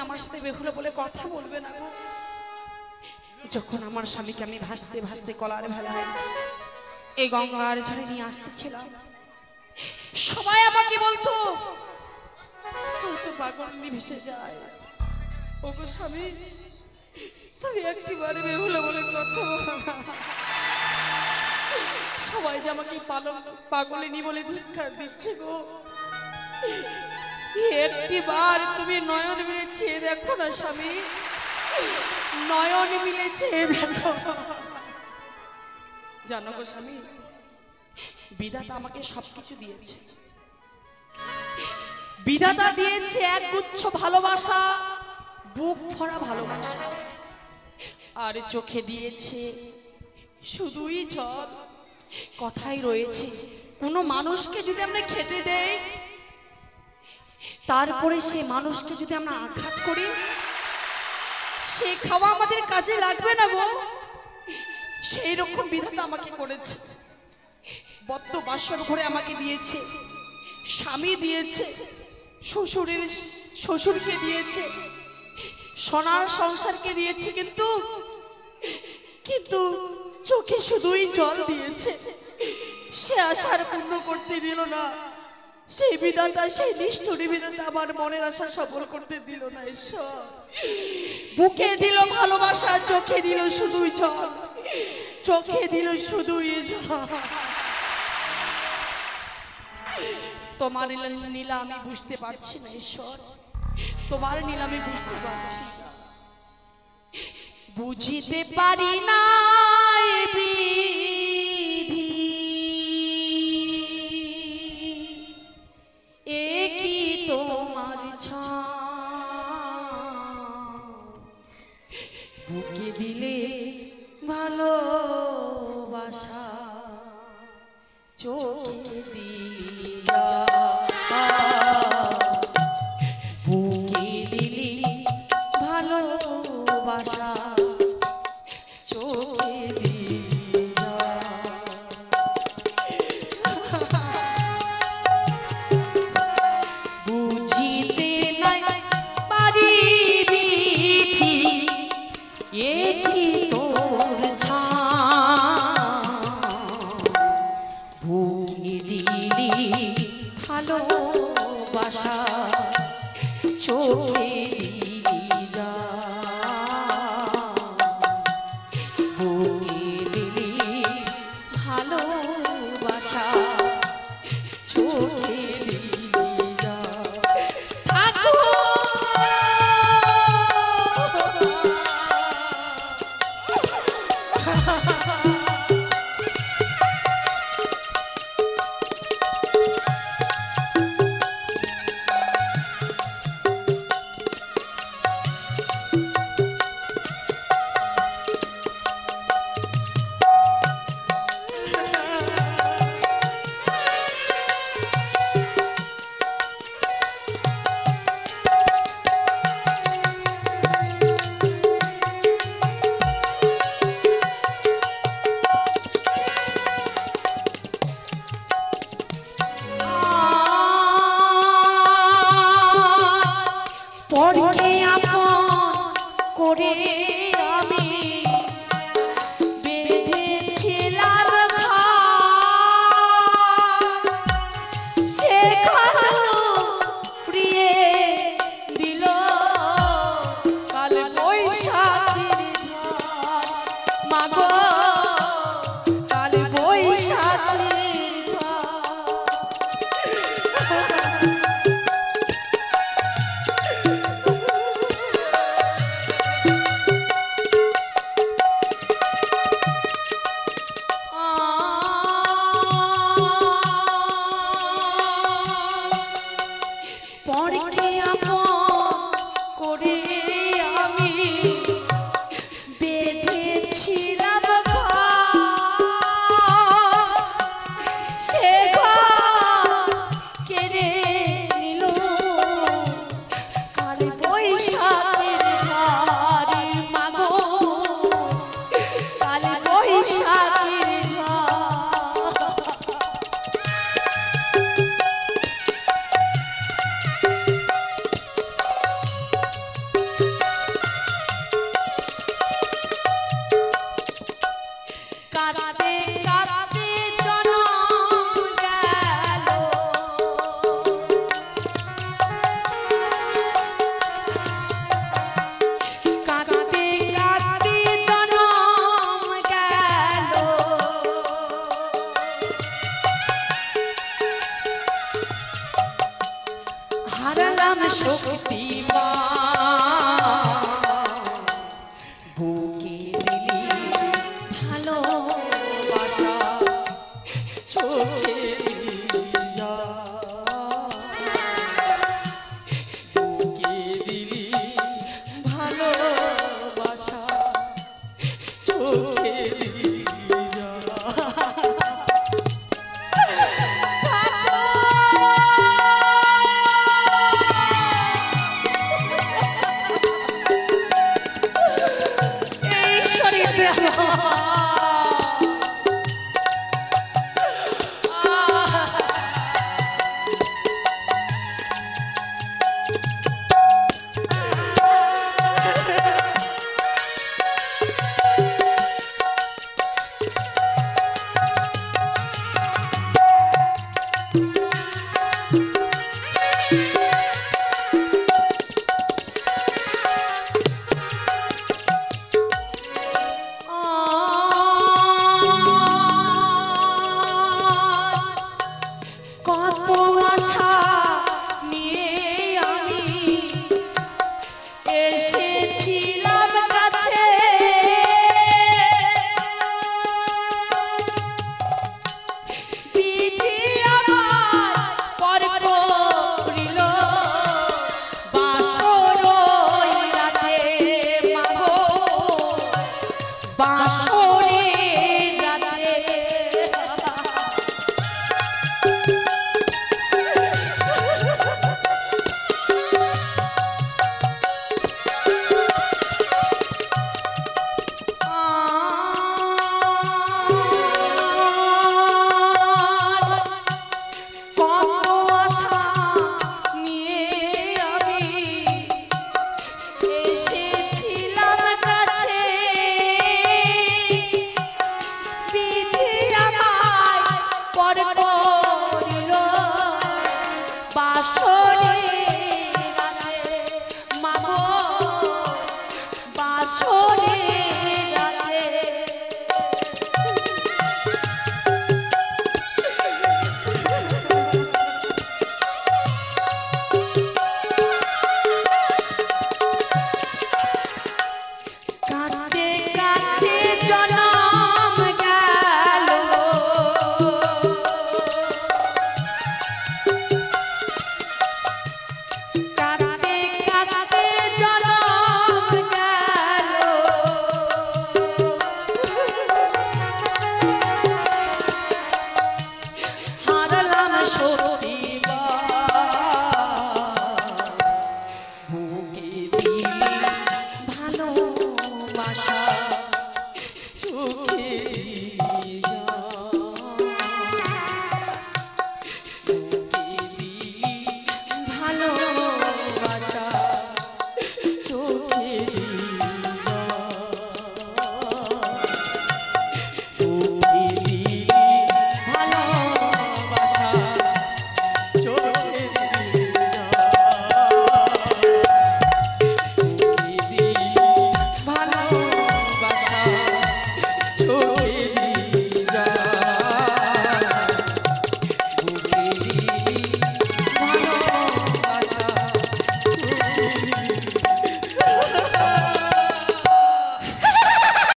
আমার সাথে বেহুলা বলে কথা বলবে না গো। যখন আমার স্বামীকে আমি ভাসতে ভাসতে কলার ভেলায় এই গঙ্গার ঝাড়ে নিয়ে আসতেছিলাম, সবাই আমাকে বলতো তো পাগল ভেসে যায়। ওগো স্বামী, তুমি একটিবারে বেহুলা বলে কথা বলো না। সবাই যে আমাকে পাগলিনী বলে ধিক্কার দিচ্ছে গো। একটিবার তুমি নয়ন মিলে চেয়ে দেখো না স্বামী, নয়ন মিলে চেয়ে দেখো। জানো গো স্বামী, বিধাতা আমাকে সবকিছু দিয়েছে। বিধাতা দিয়েছে এক গুচ্ছ ভালোবাসা, বুক ভরা ভালোবাসা, আর চোখে দিয়েছে শুধুই জল। কথাই রয়েছে, কোনো মানুষকে যদি আমরা খেতে দেই, তারপরে সে মানুষকে যদি আমরা আঘাত করি, সে খাওয়া আমাদের কাজে লাগবে না গো। সেই রকম বিধাতা আমাকে করেছে। বদ্ধ বাসর ঘরে আমাকে দিয়েছে, স্বামী দিয়েছে, শ্বশুরকে দিয়েছে, সোনার সংসারকে দিয়েছে, কিন্তু চোখে শুধুই জল দিয়েছে। সে আশার পূর্ণ করতে দিল না। সেই বিধাতা, সেই নিষ্ঠুরী বিধাতা আমার মনের আশা সফল করতে দিল না। ঈশ্বর, বুকে দিল ভালোবাসা, চোখে দিল শুধুই জল, চোখে দিল শুধুই জল। তোমার নীলা আমি বুঝতে পারছি না ঈশ্বর, তোমার নীলা আমি বুঝতে পারছি না, বুঝিতে পারি না বিধি। এ কি তোমার বুকে দিলে ভালোবাসা, চোখে দিলা, বুকে দিলি ভালোবাসা, চোখে দিলা। বুঝিতে নাই পারি বিধি, এ কি তোর বুকে দিলি ভালোবাসা, চোখে দিলি যা, বুকে দিলি ভালোবাসা, চোখে দিলি যা। পরকে আপন করে আমি বেঁধেছিলাম সে প্রিয়ে দিল কাল বৈশাখীর ঝড়, মাগো কাল বৈশাখীর ঝড়। দিলি